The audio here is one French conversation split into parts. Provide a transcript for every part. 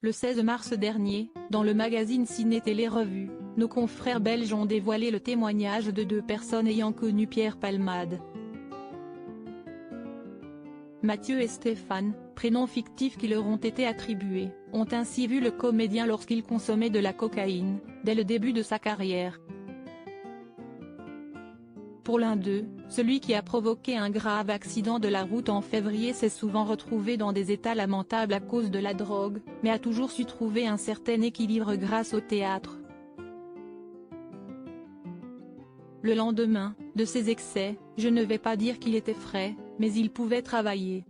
Le 16 mars dernier, dans le magazine Ciné Télé Revue, nos confrères belges ont dévoilé le témoignage de 2 personnes ayant connu Pierre Palmade. Mathieu et Stéphane, prénoms fictifs qui leur ont été attribués, ont ainsi vu le comédien lorsqu'il consommait de la cocaïne, dès le début de sa carrière. Pour l'un d'eux, celui qui a provoqué un grave accident de la route en février s'est souvent retrouvé dans des états lamentables à cause de la drogue, mais a toujours su trouver un certain équilibre grâce au théâtre. Le lendemain, de ses excès, je ne vais pas dire qu'il était frais, mais il pouvait travailler.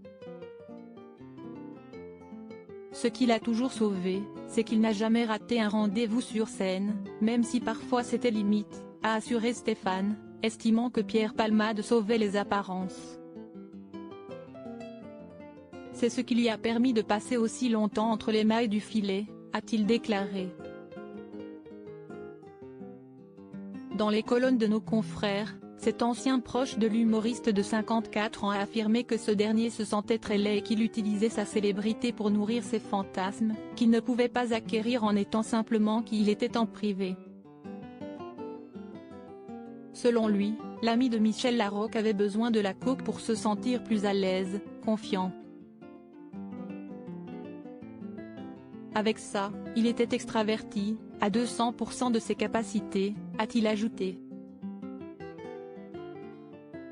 Ce qui l'a toujours sauvé, c'est qu'il n'a jamais raté un rendez-vous sur scène, même si parfois c'était limite, a assuré Stéphane, estimant que Pierre Palmade sauvait les apparences. C'est ce qui lui a permis de passer aussi longtemps entre les mailles du filet, a-t-il déclaré. Dans les colonnes de nos confrères, cet ancien proche de l'humoriste de 54 ans a affirmé que ce dernier se sentait très laid et qu'il utilisait sa célébrité pour nourrir ses fantasmes, qu'il ne pouvait pas acquérir en étant simplement qui il était en privé. Selon lui, l'ami de Michel Larocque avait besoin de la coke pour se sentir plus à l'aise, confiant. Avec ça, il était extraverti, à 200% de ses capacités, a-t-il ajouté.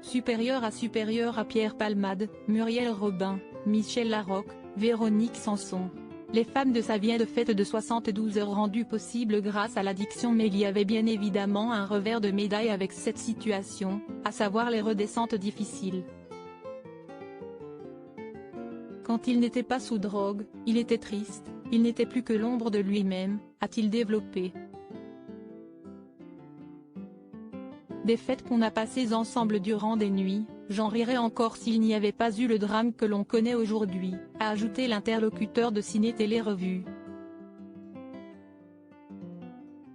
Supérieur à Pierre Palmade, Muriel Robin, Michel Larocque, Véronique Sanson. Les femmes de sa vie de fête de 72 heures rendues possibles grâce à l'addiction, mais il y avait bien évidemment un revers de médaille avec cette situation, à savoir les redescentes difficiles. Quand il n'était pas sous drogue, il était triste, il n'était plus que l'ombre de lui-même, a-t-il développé. Des fêtes qu'on a passées ensemble durant des nuits, j'en rirais encore s'il n'y avait pas eu le drame que l'on connaît aujourd'hui, a ajouté l'interlocuteur de Ciné Télé Revue.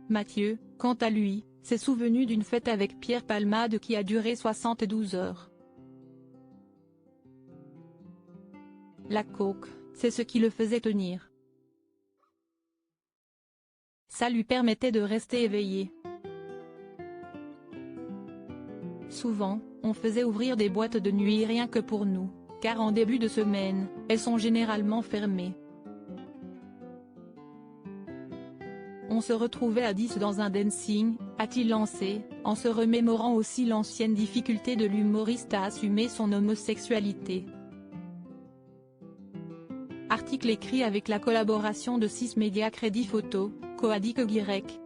Mathieu, quant à lui, s'est souvenu d'une fête avec Pierre Palmade qui a duré 72 heures. La coke, c'est ce qui le faisait tenir. Ça lui permettait de rester éveillé. Souvent, on faisait ouvrir des boîtes de nuit rien que pour nous, car en début de semaine, elles sont généralement fermées. On se retrouvait à 10 dans un dancing, a-t-il lancé, en se remémorant aussi l'ancienne difficulté de l'humoriste à assumer son homosexualité. Article écrit avec la collaboration de 6 médias Crédit Photo, Coadic Y.